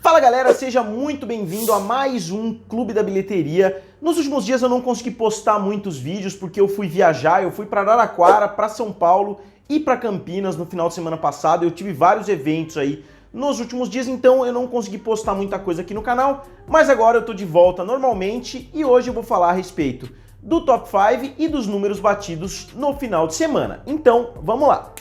Fala galera, seja muito bem-vindo a mais um Clube da Bilheteria. Nos últimos dias eu não consegui postar muitos vídeos porque eu fui viajar, eu fui para Araraquara, para São Paulo e para Campinas no final de semana passado. Eu tive vários eventos aí nos últimos dias, então eu não consegui postar muita coisa aqui no canal, mas agora eu tô de volta normalmente e hoje eu vou falar a respeito do Top 5 e dos números batidos no final de semana. Então, vamos lá!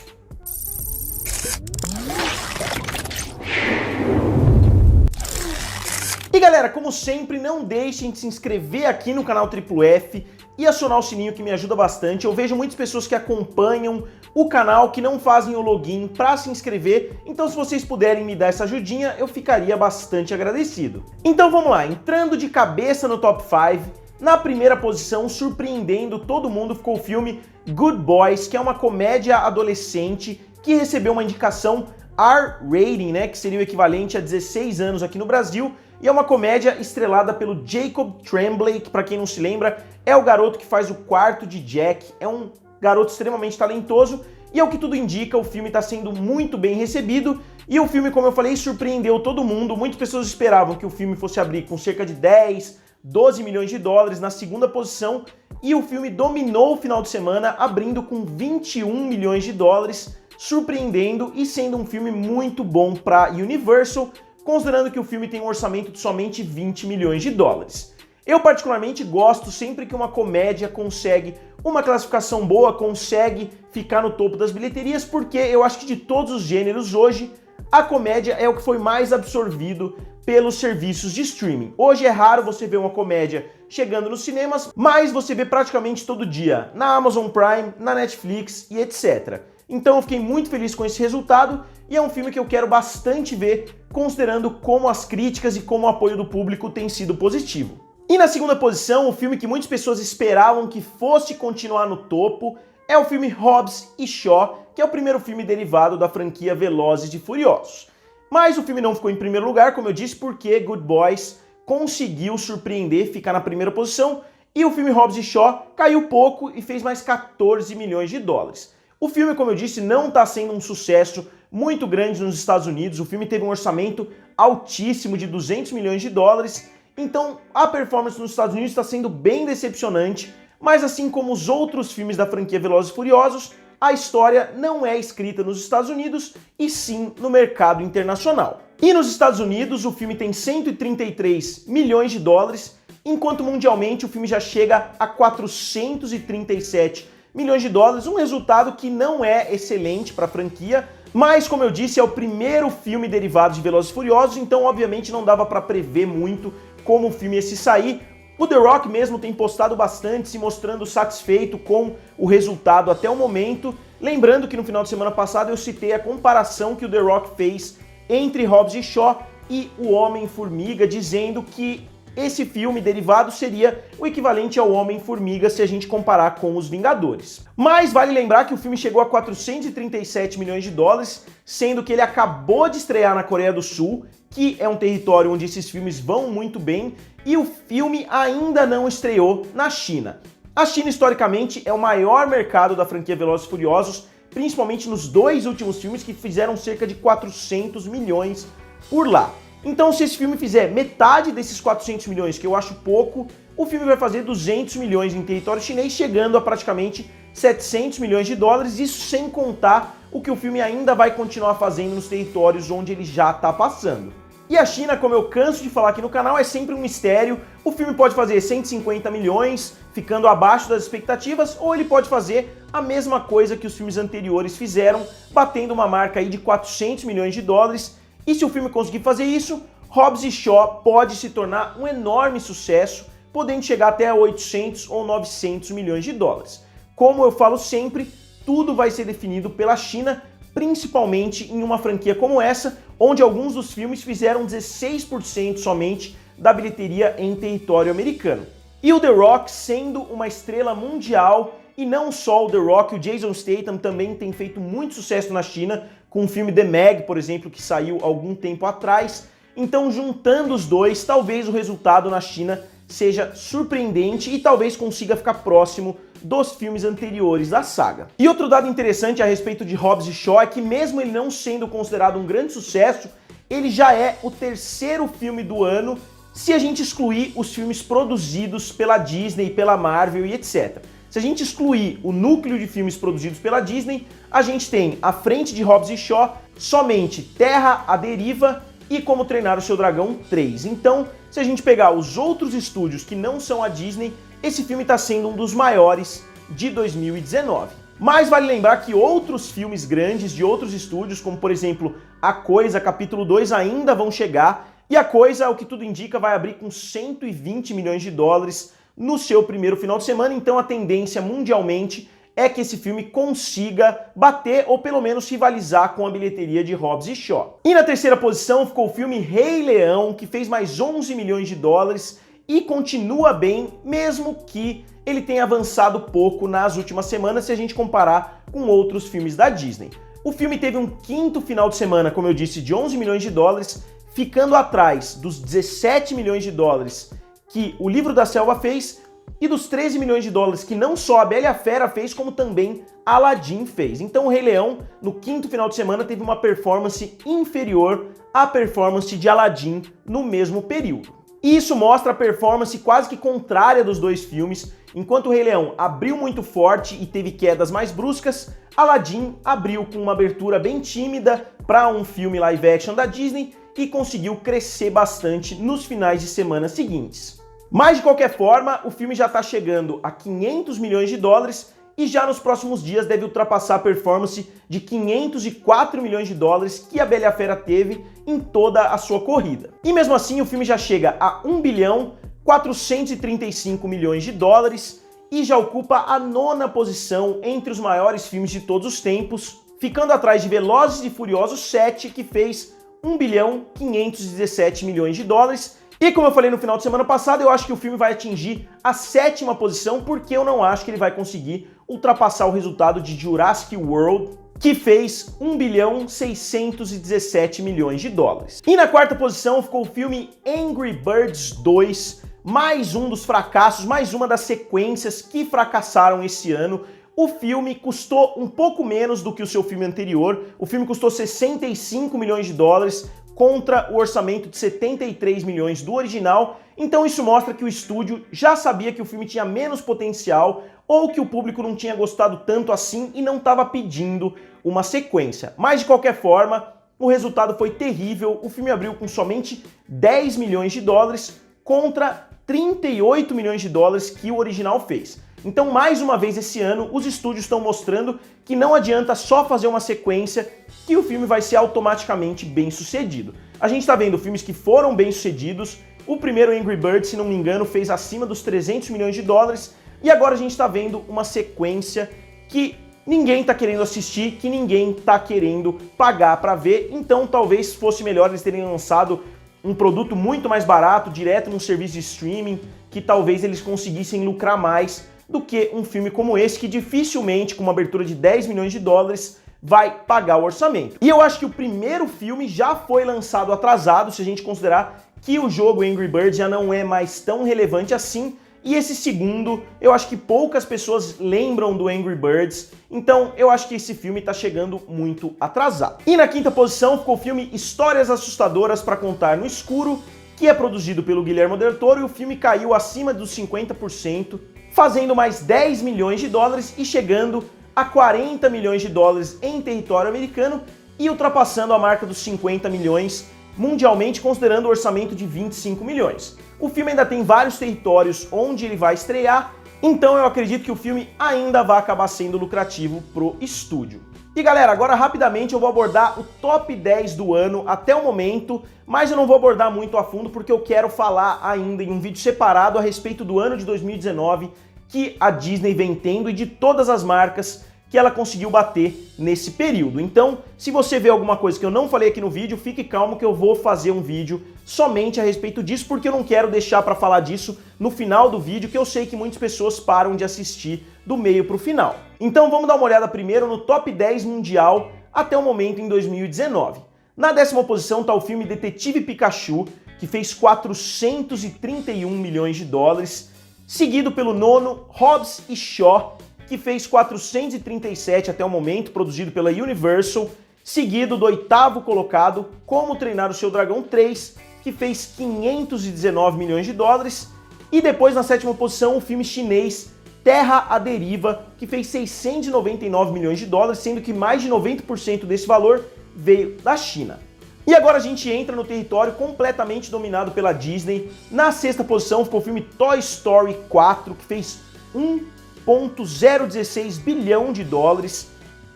E galera, como sempre, não deixem de se inscrever aqui no canal Triplo F e acionar o sininho que me ajuda bastante. Eu vejo muitas pessoas que acompanham o canal que não fazem o login para se inscrever, então se vocês puderem me dar essa ajudinha, eu ficaria bastante agradecido. Então vamos lá, entrando de cabeça no Top 5, na primeira posição, surpreendendo todo mundo, ficou o filme Good Boys, que é uma comédia adolescente que recebeu uma indicação R-Rating, né, que seria o equivalente a 16 anos aqui no Brasil, e é uma comédia estrelada pelo Jacob Tremblay, que para quem não se lembra, é o garoto que faz o quarto de Jack, é um garoto extremamente talentoso, e ao que tudo indica, o filme está sendo muito bem recebido, e o filme, como eu falei, surpreendeu todo mundo. Muitas pessoas esperavam que o filme fosse abrir com cerca de 10, 12 milhões de dólares na segunda posição, e o filme dominou o final de semana, abrindo com 21 milhões de dólares, surpreendendo e sendo um filme muito bom para Universal, considerando que o filme tem um orçamento de somente 20 milhões de dólares. Eu particularmente gosto sempre que uma comédia consegue uma classificação boa, consegue ficar no topo das bilheterias, porque eu acho que de todos os gêneros hoje, a comédia é o que foi mais absorvido pelos serviços de streaming. Hoje é raro você ver uma comédia chegando nos cinemas, mas você vê praticamente todo dia na Amazon Prime, na Netflix e etc. Então eu fiquei muito feliz com esse resultado e é um filme que eu quero bastante ver, considerando como as críticas e como o apoio do público tem sido positivo. E na segunda posição, o filme que muitas pessoas esperavam que fosse continuar no topo é o filme Hobbs e Shaw, que é o primeiro filme derivado da franquia Velozes e Furiosos. Mas o filme não ficou em primeiro lugar, como eu disse, porque Good Boys conseguiu surpreender, ficar na primeira posição, e o filme Hobbs e Shaw caiu pouco e fez mais 14 milhões de dólares. O filme, como eu disse, não está sendo um sucesso muito grande nos Estados Unidos. O filme teve um orçamento altíssimo de 200 milhões de dólares, então a performance nos Estados Unidos está sendo bem decepcionante, mas assim como os outros filmes da franquia Velozes e Furiosos, a história não é escrita nos Estados Unidos, e sim no mercado internacional. E nos Estados Unidos, o filme tem 133 milhões de dólares, enquanto mundialmente o filme já chega a 437 milhões de dólares, um resultado que não é excelente para a franquia, mas como eu disse, é o primeiro filme derivado de Velozes e Furiosos, então obviamente não dava para prever muito como o filme ia se sair. O The Rock mesmo tem postado bastante, se mostrando satisfeito com o resultado até o momento. Lembrando que no final de semana passado eu citei a comparação que o The Rock fez entre Hobbs e Shaw e o Homem-Formiga, dizendo que esse filme derivado seria o equivalente ao Homem-Formiga se a gente comparar com os Vingadores. Mas vale lembrar que o filme chegou a 437 milhões de dólares, sendo que ele acabou de estrear na Coreia do Sul, que é um território onde esses filmes vão muito bem, e o filme ainda não estreou na China. A China, historicamente, é o maior mercado da franquia Velozes e Furiosos, principalmente nos dois últimos filmes que fizeram cerca de 400 milhões por lá. Então, se esse filme fizer metade desses 400 milhões, que eu acho pouco, o filme vai fazer 200 milhões em território chinês, chegando a praticamente 700 milhões de dólares, isso sem contar o que o filme ainda vai continuar fazendo nos territórios onde ele já está passando. E a China, como eu canso de falar aqui no canal, é sempre um mistério. O filme pode fazer 150 milhões, ficando abaixo das expectativas, ou ele pode fazer a mesma coisa que os filmes anteriores fizeram, batendo uma marca aí de 400 milhões de dólares. E se o filme conseguir fazer isso, Hobbs e Shaw pode se tornar um enorme sucesso, podendo chegar até 800 ou 900 milhões de dólares. Como eu falo sempre, tudo vai ser definido pela China, principalmente em uma franquia como essa, onde alguns dos filmes fizeram 16% somente da bilheteria em território americano. E o The Rock sendo uma estrela mundial, e não só o The Rock, o Jason Statham também tem feito muito sucesso na China, com o filme The Meg, por exemplo, que saiu algum tempo atrás. Então, juntando os dois, talvez o resultado na China seja surpreendente e talvez consiga ficar próximo dos filmes anteriores da saga. E outro dado interessante a respeito de Hobbs e Shaw é que mesmo ele não sendo considerado um grande sucesso, ele já é o terceiro filme do ano se a gente excluir os filmes produzidos pela Disney, pela Marvel e etc. Se a gente excluir o núcleo de filmes produzidos pela Disney, a gente tem À Frente de Hobbs e Shaw, somente Terra à Deriva e Como Treinar o Seu Dragão 3. Então, se a gente pegar os outros estúdios que não são a Disney, esse filme está sendo um dos maiores de 2019. Mas vale lembrar que outros filmes grandes de outros estúdios, como por exemplo A Coisa, capítulo 2, ainda vão chegar, e A Coisa, o que tudo indica, vai abrir com 120 milhões de dólares no seu primeiro final de semana, então a tendência mundialmente é que esse filme consiga bater ou pelo menos rivalizar com a bilheteria de Hobbs e Shaw. E na terceira posição ficou o filme Rei Leão, que fez mais 11 milhões de dólares e continua bem, mesmo que ele tenha avançado pouco nas últimas semanas se a gente comparar com outros filmes da Disney. O filme teve um quinto final de semana, como eu disse, de 11 milhões de dólares, ficando atrás dos 17 milhões de dólares que O Livro da Selva fez e dos 13 milhões de dólares que não só a Bela e a Fera fez, como também Aladdin fez. Então o Rei Leão, no quinto final de semana, teve uma performance inferior à performance de Aladdin no mesmo período. E isso mostra a performance quase que contrária dos dois filmes. Enquanto o Rei Leão abriu muito forte e teve quedas mais bruscas, Aladdin abriu com uma abertura bem tímida para um filme live action da Disney e conseguiu crescer bastante nos finais de semana seguintes. Mas de qualquer forma, o filme já está chegando a 500 milhões de dólares e já nos próximos dias deve ultrapassar a performance de 504 milhões de dólares que a Bela e a Fera teve em toda a sua corrida. E mesmo assim o filme já chega a 1 bilhão 435 milhões de dólares e já ocupa a 9ª posição entre os maiores filmes de todos os tempos, ficando atrás de Velozes e Furiosos 7, que fez 1 bilhão 517 milhões de dólares. E como eu falei no final de semana passado, eu acho que o filme vai atingir a 7ª posição, porque eu não acho que ele vai conseguir ultrapassar o resultado de Jurassic World, que fez 1 bilhão 617 milhões de dólares. E na 4ª posição ficou o filme Angry Birds 2, mais um dos fracassos, mais uma das sequências que fracassaram esse ano. O filme custou um pouco menos do que o seu filme anterior, o filme custou 65 milhões de dólares, contra o orçamento de 73 milhões do original, então isso mostra que o estúdio já sabia que o filme tinha menos potencial ou que o público não tinha gostado tanto assim e não estava pedindo uma sequência. Mas de qualquer forma, o resultado foi terrível, o filme abriu com somente 10 milhões de dólares contra 38 milhões de dólares que o original fez. Então, mais uma vez esse ano, os estúdios estão mostrando que não adianta só fazer uma sequência que o filme vai ser automaticamente bem sucedido. A gente está vendo filmes que foram bem sucedidos, o primeiro Angry Birds, se não me engano, fez acima dos 300 milhões de dólares, e agora a gente está vendo uma sequência que ninguém está querendo assistir, que ninguém está querendo pagar para ver, então talvez fosse melhor eles terem lançado um produto muito mais barato, direto num serviço de streaming, que talvez eles conseguissem lucrar mais do que um filme como esse, que dificilmente, com uma abertura de 10 milhões de dólares, vai pagar o orçamento. E eu acho que o primeiro filme já foi lançado atrasado, se a gente considerar que o jogo Angry Birds já não é mais tão relevante assim, e esse segundo, eu acho que poucas pessoas lembram do Angry Birds, então eu acho que esse filme tá chegando muito atrasado. E na 5ª posição ficou o filme Histórias Assustadoras para Contar no Escuro, que é produzido pelo Guillermo del Toro, e o filme caiu acima dos 50%, fazendo mais 10 milhões de dólares e chegando a 40 milhões de dólares em território americano e ultrapassando a marca dos 50 milhões mundialmente, considerando o orçamento de 25 milhões. O filme ainda tem vários territórios onde ele vai estrear, então eu acredito que o filme ainda vai acabar sendo lucrativo pro estúdio. E galera, agora rapidamente eu vou abordar o top 10 do ano até o momento, mas eu não vou abordar muito a fundo porque eu quero falar ainda em um vídeo separado a respeito do ano de 2019 que a Disney vem tendo e de todas as marcas que ela conseguiu bater nesse período. Então, se você vê alguma coisa que eu não falei aqui no vídeo, fique calmo que eu vou fazer um vídeo somente a respeito disso, porque eu não quero deixar para falar disso no final do vídeo, que eu sei que muitas pessoas param de assistir do meio para o final. Então vamos dar uma olhada primeiro no top 10 mundial até o momento em 2019. Na 10ª posição está o filme Detetive Pikachu, que fez 431 milhões de dólares, seguido pelo nono Hobbs e Shaw, que fez 437 até o momento, produzido pela Universal, seguido do 8º colocado Como Treinar o Seu Dragão 3, que fez 519 milhões de dólares, e depois na 7ª posição o filme chinês Terra à Deriva, que fez 699 milhões de dólares, sendo que mais de 90% desse valor veio da China. E agora a gente entra no território completamente dominado pela Disney. Na 6ª posição ficou o filme Toy Story 4, que fez 1,016 bilhão de dólares.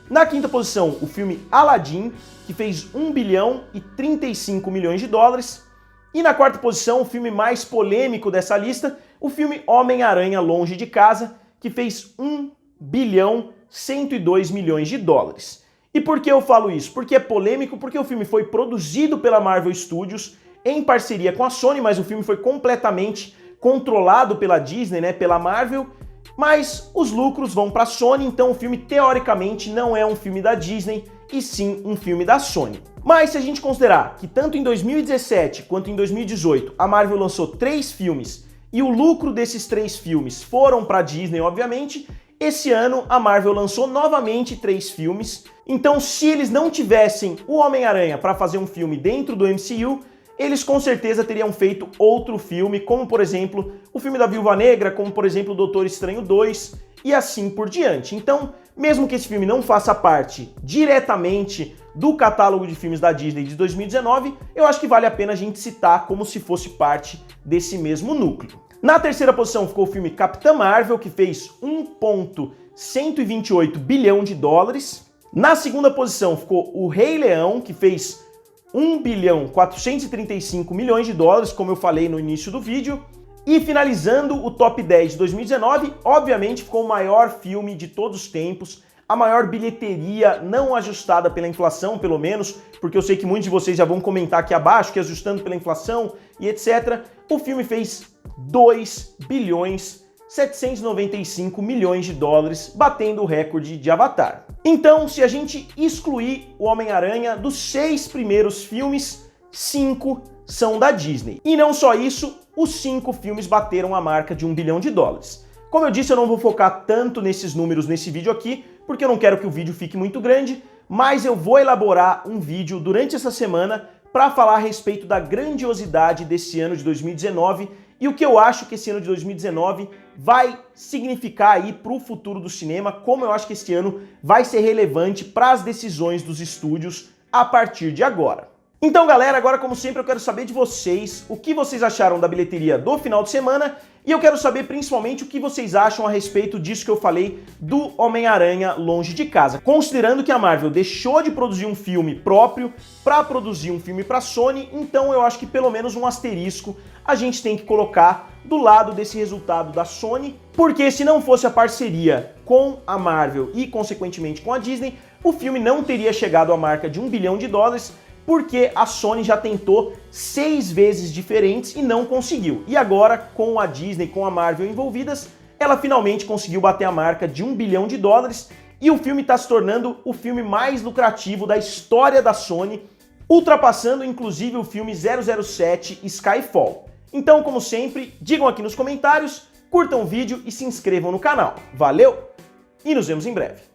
Na 5ª posição, o filme Aladdin, que fez 1 bilhão e 35 milhões de dólares. E na 4ª posição, o filme mais polêmico dessa lista, o filme Homem-Aranha Longe de Casa, que fez 1 bilhão 102 milhões de dólares. E por que eu falo isso? Porque é polêmico, porque o filme foi produzido pela Marvel Studios em parceria com a Sony, mas o filme foi completamente controlado pela Disney, né, pela Marvel, mas os lucros vão para a Sony, então o filme teoricamente não é um filme da Disney, e sim um filme da Sony. Mas se a gente considerar que tanto em 2017 quanto em 2018 a Marvel lançou 3 filmes e o lucro desses 3 filmes foram para a Disney, obviamente, esse ano a Marvel lançou novamente 3 filmes. Então, se eles não tivessem o Homem-Aranha para fazer um filme dentro do MCU, eles com certeza teriam feito outro filme, como por exemplo o filme da Viúva Negra, como por exemplo o Doutor Estranho 2 e assim por diante. Então, mesmo que esse filme não faça parte diretamente do catálogo de filmes da Disney de 2019, eu acho que vale a pena a gente citar como se fosse parte desse mesmo núcleo. Na 3ª posição ficou o filme Capitã Marvel, que fez 1,128 bilhão de dólares. Na 2ª posição ficou o Rei Leão, que fez 1 bilhão 435 milhões de dólares, como eu falei no início do vídeo. E finalizando o top 10 de 2019, obviamente ficou o maior filme de todos os tempos, a maior bilheteria não ajustada pela inflação, pelo menos, porque eu sei que muitos de vocês já vão comentar aqui abaixo que ajustando pela inflação e etc. O filme fez 2 bilhões 795 milhões de dólares, batendo o recorde de Avatar. Então, se a gente excluir o Homem-Aranha, dos 6 primeiros filmes, 5 são da Disney. E não só isso, os 5 filmes bateram a marca de 1 bilhão de dólares. Como eu disse, eu não vou focar tanto nesses números nesse vídeo aqui, porque eu não quero que o vídeo fique muito grande, mas eu vou elaborar um vídeo durante essa semana para falar a respeito da grandiosidade desse ano de 2019 e o que eu acho que esse ano de 2019 vai significar aí para o futuro do cinema, como eu acho que esse ano vai ser relevante para as decisões dos estúdios a partir de agora. Então, galera, agora como sempre eu quero saber de vocês o que vocês acharam da bilheteria do final de semana e eu quero saber principalmente o que vocês acham a respeito disso que eu falei do Homem-Aranha Longe de Casa. Considerando que a Marvel deixou de produzir um filme próprio para produzir um filme para Sony, então eu acho que pelo menos um asterisco a gente tem que colocar do lado desse resultado da Sony, porque se não fosse a parceria com a Marvel e consequentemente com a Disney, o filme não teria chegado à marca de 1 bilhão de dólares, porque a Sony já tentou 6 vezes diferentes e não conseguiu. E agora, com a Disney, com a Marvel envolvidas, ela finalmente conseguiu bater a marca de 1 bilhão de dólares e o filme está se tornando o filme mais lucrativo da história da Sony, ultrapassando inclusive o filme 007 Skyfall. Então, como sempre, digam aqui nos comentários, curtam o vídeo e se inscrevam no canal. Valeu e nos vemos em breve.